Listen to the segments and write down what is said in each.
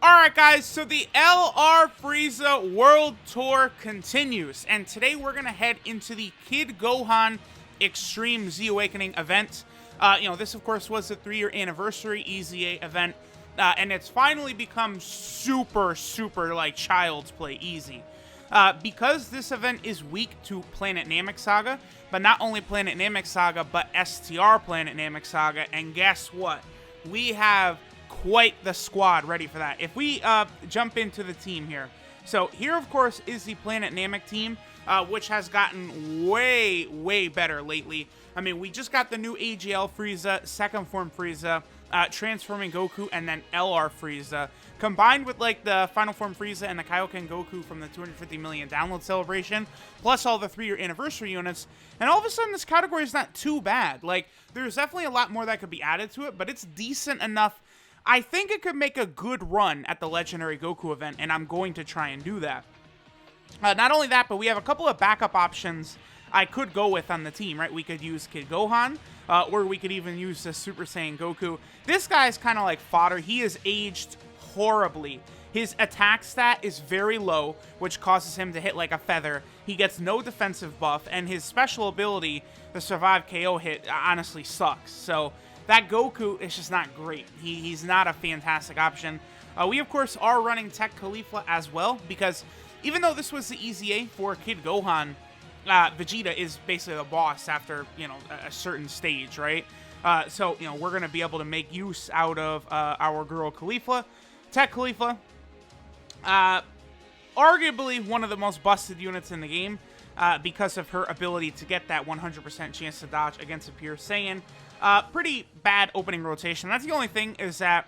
Alright guys, so the LR Frieza World Tour continues, and today we're going to head into the Kid Gohan Extreme Z Awakening event. This of course was the 3-year anniversary EZA event, and it's finally become super like child's play easy. Because this event is weak to Planet Namek Saga, but not only Planet Namek Saga, but STR Planet Namek Saga, and guess what? We have quite the squad ready for that. If we jump into the team here. So here, of course, is the Planet Namek team, which has gotten way better lately. I mean, we just got the new AGL Frieza, second form Frieza, transforming Goku, and then LR Frieza, combined with like the final form Frieza and the Kaioken Goku from the 250 million download celebration, plus all the 3-year anniversary units, and all of a sudden this category is not too bad. Like, there's definitely a lot more that could be added to it, but it's decent enough. I think it could make a good run at the Legendary Goku event, and I'm going to try and do that. Not only that, but we have a couple of backup options I could go with on the team, right? We could use Kid Gohan, or we could even use the Super Saiyan Goku. This guy's kind of like fodder. He is aged horribly. His attack stat is very low, which causes him to hit like a feather. He gets no defensive buff, and his special ability, the survive KO hit, honestly sucks. So that Goku is just not great. He's not a fantastic option. We, of course, are running Tech Khalifa as well, because even though this was the EZA for Kid Gohan, Vegeta is basically the boss after, a certain stage, right? So, we're going to be able to make use out of our girl Khalifa. Tech Khalifa, arguably one of the most busted units in the game, because of her ability to get that 100% chance to dodge against a pure Saiyan. Pretty bad opening rotation. That's the only thing, is that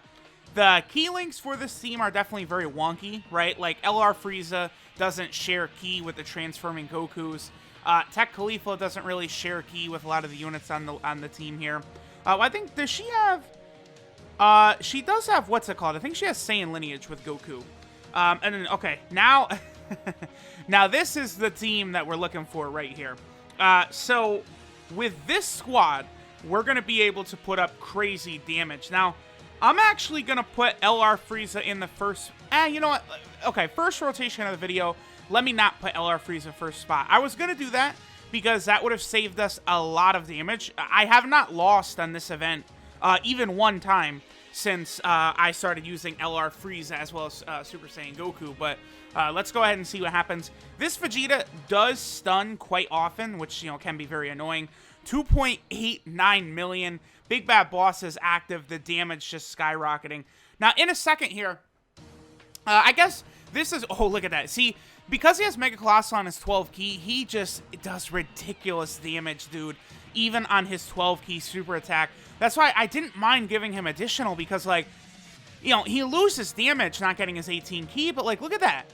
the key links for this team are definitely very wonky, right? Like, LR Frieza doesn't share key with the transforming Gokus. Tech Khalifa doesn't really share key with a lot of the units on the team here. I think, does she have... she does have, what's it called? I think she has Saiyan lineage with Goku. And then, okay, now... now this is the team that we're looking for right here. So, with this squad, we're going to be able to put up crazy damage. Now, I'm actually going to put LR Frieza in the first... you know what? Okay, first rotation of the video, let me not put LR Frieza first spot. I was going to do that because that would have saved us a lot of damage. I have not lost on this event even one time since I started using LR Frieza as well as Super Saiyan Goku, but let's go ahead and see what happens. This Vegeta does stun quite often, which, can be very annoying. 2.89 million. Big Bad Boss is active. The damage just skyrocketing. Now, in a second here, I guess this is... Oh, look at that. See, because he has Mega Colossal on his 12 key, he just does ridiculous damage, dude. Even on his 12 key super attack. That's why I didn't mind giving him additional, because, like, he loses damage not getting his 18 key, but, like, look at that.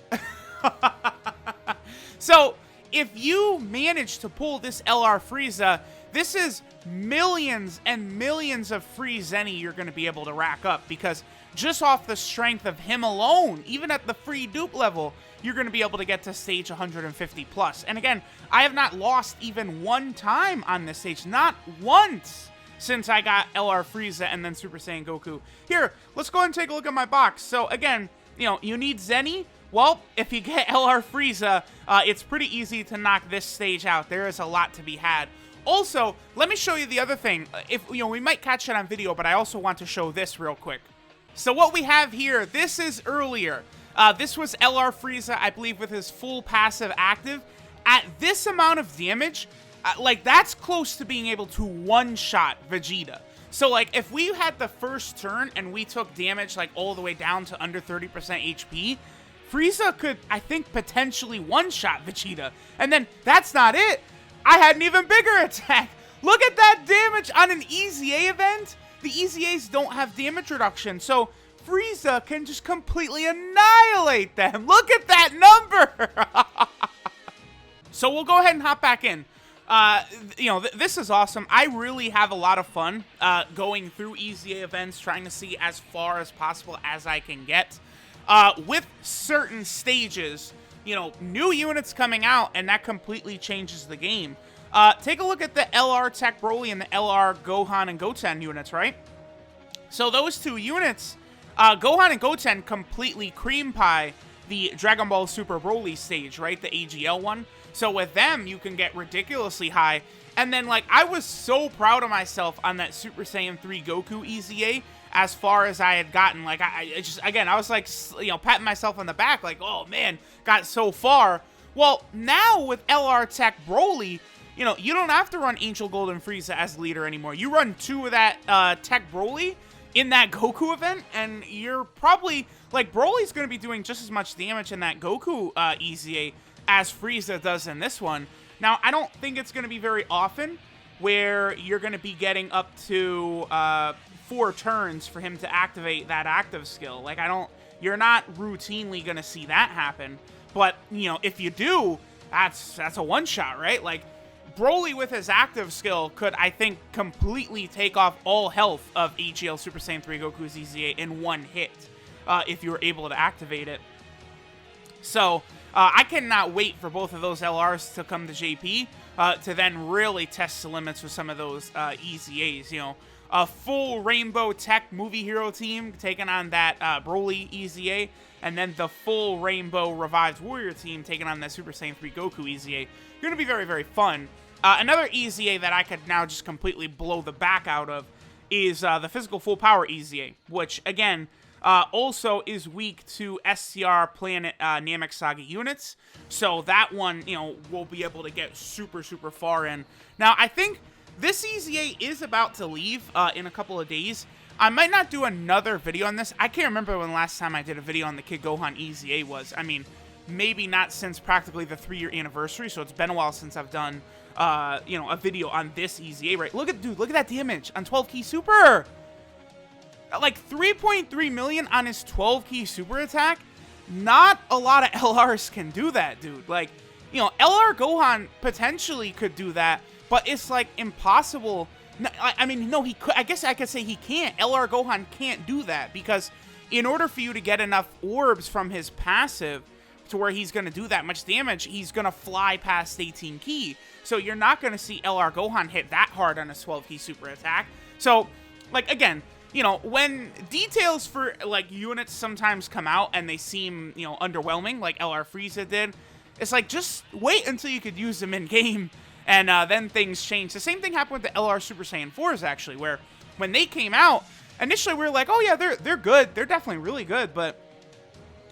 So, if you manage to pull this LR Frieza, this is millions and millions of free Zenny you're going to be able to rack up, because just off the strength of him alone, even at the free dupe level, you're going to be able to get to stage 150 plus. And again, I have not lost even one time on this stage, not once, since I got LR Frieza and then Super Saiyan Goku. Here, let's go ahead and take a look at my box. So again, you need Zenny. Well, if you get LR Frieza, it's pretty easy to knock this stage out. There is a lot to be had. Also, let me show you the other thing. If we might catch it on video, but I also want to show this real quick. So what we have here, this is earlier. This was LR Frieza, I believe, with his full passive active. At this amount of damage, like, that's close to being able to one-shot Vegeta. So, like, if we had the first turn and we took damage, like, all the way down to under 30% HP, Frieza could, I think, potentially one-shot Vegeta. And then, that's not it. I had an even bigger attack. Look at that damage on an EZA event. The EZAs don't have damage reduction, so Frieza can just completely annihilate them. Look at that number. So we'll go ahead and hop back in. This is awesome. I really have a lot of fun going through EZA events, trying to see as far as possible as I can get. With certain stages, new units coming out, and that completely changes the game. Take a look at the LR Tech Broly and the LR Gohan and Goten units, right? So those two units Gohan and Goten completely cream pie the Dragon Ball Super Broly stage, right? The AGL one. So with them, you can get ridiculously high. And then, like, I was so proud of myself on that Super Saiyan 3 Goku EZA as far as I had gotten. Like, I just, again, I was like, you know, patting myself on the back, like, oh man, got so far. Well, now with LR Tech Broly, you know, you don't have to run Angel Gold and Frieza as leader anymore. You run 2 of that Tech Broly in that Goku event, and you're probably, like, Broly's going to be doing just as much damage in that Goku EZA as Frieza does in this one. Now, I don't think it's going to be very often where you're going to be getting up to 4 turns for him to activate that active skill. Like, you're not routinely going to see that happen. But, you know, if you do, that's a one-shot, right? Like, Broly with his active skill could, I think, completely take off all health of AGL Super Saiyan 3 Goku's EZA in one hit, if you were able to activate it. So, I cannot wait for both of those LRs to come to JP, to then really test the limits with some of those EZAs, you know. A full Rainbow Tech movie hero team taking on that Broly EZA, and then the full Rainbow Revived Warrior team taking on that Super Saiyan 3 Goku EZA. Going to be very, very fun. Another EZA that I could now just completely blow the back out of is the Physical Full Power EZA, which, again, also is weak to SCR Planet Namek Saga units. So that one, you know, will be able to get super, super far in. Now, I think this EZA is about to leave in a couple of days. I might not do another video on this. I can't remember when the last time I did a video on the Kid Gohan EZA was. I mean, maybe not since practically the 3-year anniversary, so it's been a while since I've done, you know, a video on this EZA, right? Look at that damage on 12 key super! Like, 3.3 million on his 12 key super attack? Not a lot of LRs can do that, dude. Like, you know, LR Gohan potentially could do that, but it's, like, impossible. I mean, no, he could. I guess I could say he can't. LR Gohan can't do that, because in order for you to get enough orbs from his passive to where he's going to do that much damage, he's going to fly past 18 key. So you're not going to see LR Gohan hit that hard on a 12 key super attack. So, like, again, you know, when details for, like, units sometimes come out and they seem, you know, underwhelming, like LR Frieza did, it's like, just wait until you could use them in-game, and then things change. The same thing happened with the LR Super Saiyan 4s, actually, where when they came out, initially we were like, oh yeah, they're good. They're definitely really good, but,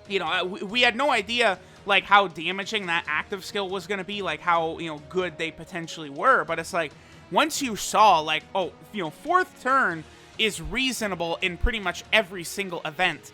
you know, we had no idea, like, how damaging that active skill was going to be, like, how, you know, good they potentially were. But it's like, once you saw, like, oh, you know, 4th turn is reasonable in pretty much every single event.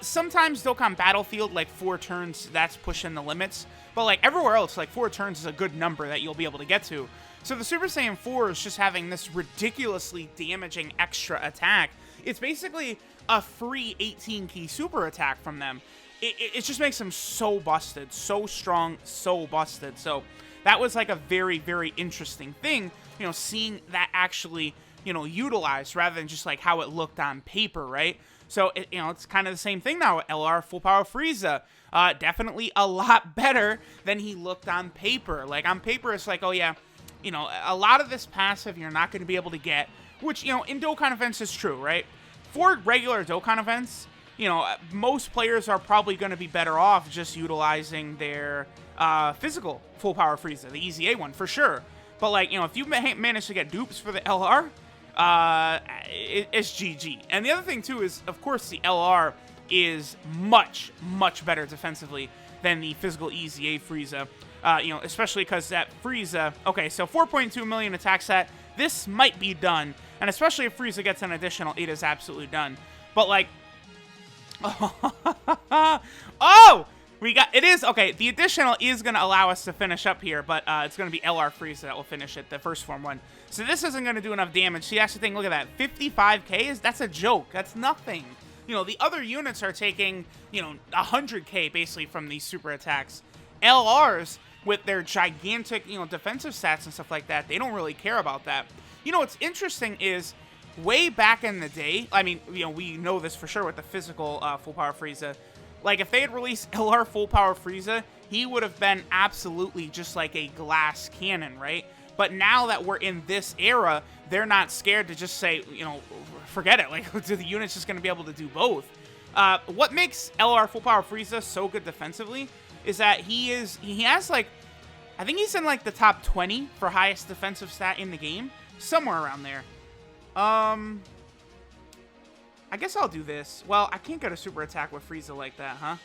Sometimes Dokkan Battlefield, like, 4 turns, that's pushing the limits. But, like, everywhere else, like, 4 turns is a good number that you'll be able to get to. So the Super Saiyan 4 is just having this ridiculously damaging extra attack. It's basically a free 18 key super attack from them. It just makes them so busted, so strong, so busted. So that was, like, a very, very interesting thing, you know, seeing that actually, you know, utilized rather than just, like, how it looked on paper, right? So, you know, it's kind of the same thing now with LR Full Power Frieza. Definitely a lot better than he looked on paper. Like, on paper, it's like, oh yeah, you know, a lot of this passive you're not going to be able to get, which, you know, in Dokkan events is true, right? For regular Dokkan events, you know, most players are probably going to be better off just utilizing their physical Full Power Frieza, the EZA one, for sure. But, like, you know, if you manage to get dupes for the LR, it's GG. And the other thing, too, is, of course, the LR is much, much better defensively than the physical EZA Frieza. You know, especially because that Frieza... Okay, so 4.2 million attack set. This might be done. And especially if Frieza gets an additional, it is absolutely done. But, like... Oh! It is, okay, the additional is going to allow us to finish up here, but it's going to be LR Frieza that will finish it, the first form one. So this isn't going to do enough damage. See, that's the thing, look at that, 55k, that's a joke, that's nothing. You know, the other units are taking, you know, 100k basically from these super attacks. LRs, with their gigantic, you know, defensive stats and stuff like that, they don't really care about that. You know, what's interesting is, way back in the day, I mean, you know, we know this for sure with the physical Full Power Frieza. Like, if they had released LR Full Power Frieza, he would have been absolutely just like a glass cannon, right? But now that we're in this era, they're not scared to just say, you know, forget it. Like, the unit's just going to be able to do both. What makes LR Full Power Frieza so good defensively is that he has like, I think he's in like the top 20 for highest defensive stat in the game, somewhere around there. I guess I'll do this. Well, I can't get a super attack with Frieza like that, huh?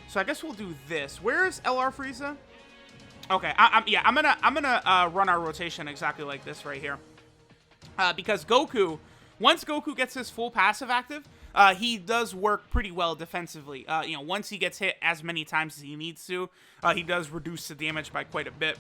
So I guess we'll do this. Where is LR Frieza? Okay, I'm gonna run our rotation exactly like this right here. Because Goku, once Goku gets his full passive active, he does work pretty well defensively. You know, once he gets hit as many times as he needs to, he does reduce the damage by quite a bit.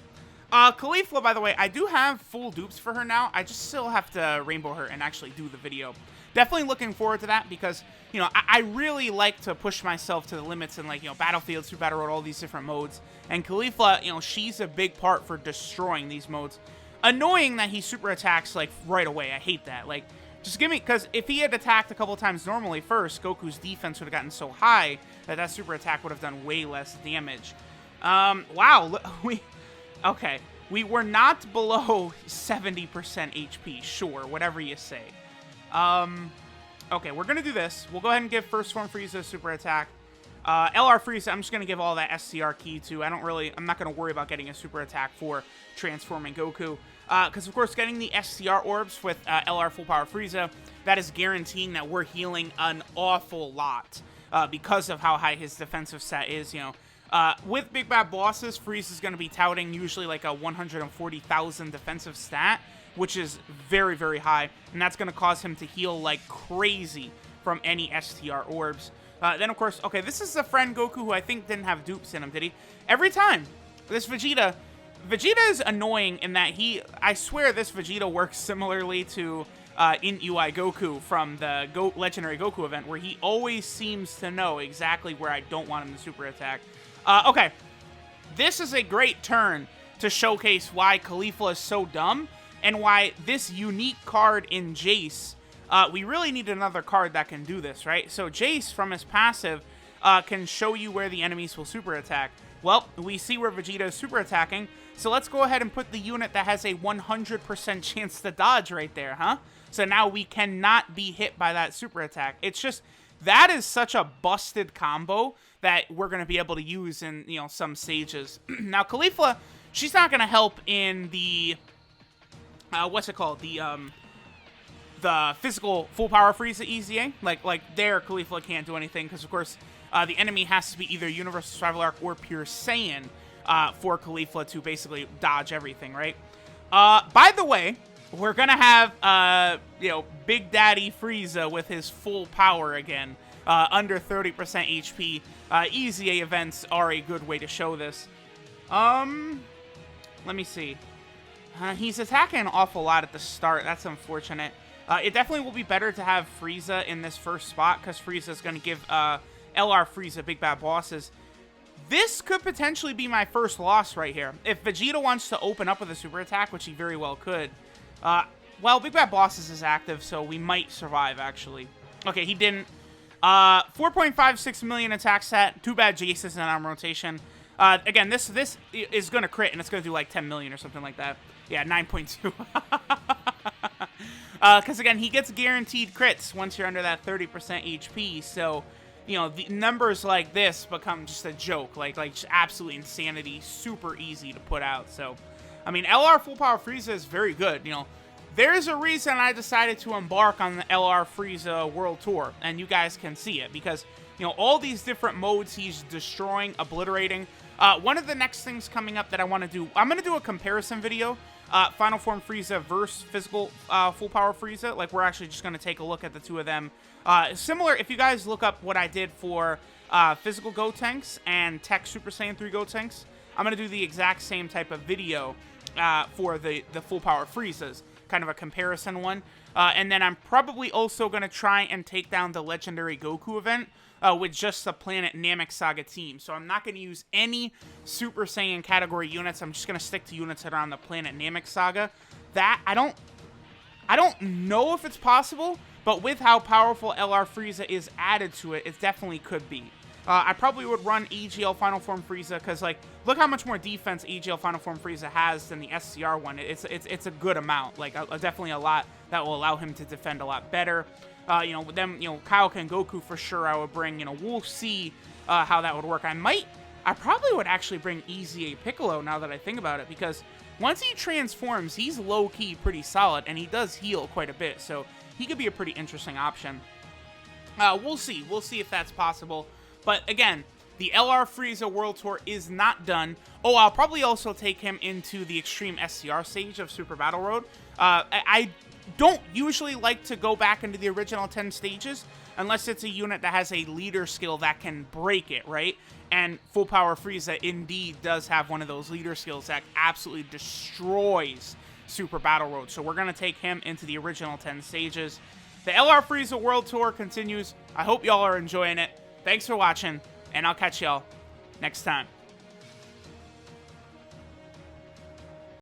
Caulifla, by the way, I do have full dupes for her now. I just still have to rainbow her and actually do the video. Definitely looking forward to that because, you know, I really like to push myself to the limits in, like, you know, Battlefield, Super Battle Road, all these different modes. And Caulifla, you know, she's a big part for destroying these modes. Annoying that he super attacks, like, right away. I hate that. Like, just give me, because if he had attacked a couple times normally first, Goku's defense would have gotten so high that that super attack would have done way less damage. Wow, okay, we were not below 70% HP, sure, whatever you say. Okay, we're gonna do this. We'll go ahead and give First Form Frieza a super attack. LR Frieza, I'm just gonna give all that SCR key to. I'm not gonna worry about getting a super attack for transforming Goku. Because, of course, getting the SCR orbs with LR Full Power Frieza, that is guaranteeing that we're healing an awful lot because of how high his defensive set is, you know. With Big Bad Bosses, Frieza's going to be touting usually like a 140,000 defensive stat, which is very, very high, and that's going to cause him to heal like crazy from any STR orbs. Then, of course, okay, this is a friend Goku who I think didn't have dupes in him, did he? Every time, this Vegeta is annoying in that I swear this Vegeta works similarly to in UI Goku from the Legendary Goku event, where he always seems to know exactly where I don't want him to super attack. Okay, this is a great turn to showcase why Caulifla is so dumb, and why this unique card in Jace, we really need another card that can do this, right? So Jace, from his passive, can show you where the enemies will super attack. Well, we see where Vegeta is super attacking, so let's go ahead and put the unit that has a 100% chance to dodge right there, huh? So now we cannot be hit by that super attack. It's just, that is such a busted combo that we're going to be able to use in, you know, some stages. Now, Caulifla, she's not going to help in the, what's it called? The physical full power Frieza EZA. Like there, Caulifla can't do anything because, of course, the enemy has to be either Universal Survival Arc or Pure Saiyan for Caulifla to basically dodge everything, right? By the way, we're going to have, you know, Big Daddy Frieza with his full power again, under 30% HP. EZA events are a good way to show this. Let me see. He's attacking an awful lot at the start. That's unfortunate. It definitely will be better to have Frieza in this first spot, because Frieza is going to give LR Frieza Big Bad Bosses. This could potentially be my first loss right here. If Vegeta wants to open up with a super attack, which he very well could. Well, Big Bad Bosses is active, so we might survive, actually. Okay, he didn't. 4.56 million attack set. Too bad Jace isn't on rotation. Again, this is going to crit, and it's going to do like 10 million or something like that. Yeah, 9.2. Because, again, he gets guaranteed crits once you're under that 30% HP, so, you know, the numbers like this become just a joke, like just absolute insanity, super easy to put out. So, I mean, LR Full Power Frieza is very good, you know. There's a reason I decided to embark on the LR Frieza World Tour, and you guys can see it, because, you know, all these different modes he's destroying, obliterating. One of the next things coming up that I want to do, I'm going to do a comparison video, Final Form Frieza versus Physical Full Power Frieza. Like, we're actually just going to take a look at the two of them. Similar, if you guys look up what I did for Physical Gotenks and Tech Super Saiyan 3 Gotenks, I'm going to do the exact same type of video for the Full Power Friezas. Kind of a comparison one. And then I'm probably also going to try and take down the Legendary Goku event with just the Planet Namek Saga team. So I'm not going to use any Super Saiyan category units. I'm just going to stick to units that are on the Planet Namek Saga. That, I don't know if it's possible, but with how powerful LR Frieza is added to it, it definitely could be. I probably would run AGL Final Form Frieza, because, like, look how much more defense AGL Final Form Frieza has than the SCR one. It's a good amount, like, definitely a lot that will allow him to defend a lot better. You know, with them, you know, Kaioken and Goku for sure I would bring. You know, we'll see how that would work. I probably would actually bring Easy Piccolo now that I think about it, because once he transforms, he's low-key pretty solid, and he does heal quite a bit, so he could be a pretty interesting option. We'll see. We'll see if that's possible. But again, the LR Frieza World Tour is not done. Oh, I'll probably also take him into the Extreme SCR stage of Super Battle Road. I don't usually like to go back into the original 10 stages unless it's a unit that has a leader skill that can break it, right? And Full Power Frieza indeed does have one of those leader skills that absolutely destroys Super Battle Road. So we're going to take him into the original 10 stages. The LR Frieza World Tour continues. I hope y'all are enjoying it. Thanks for watching, and I'll catch y'all next time.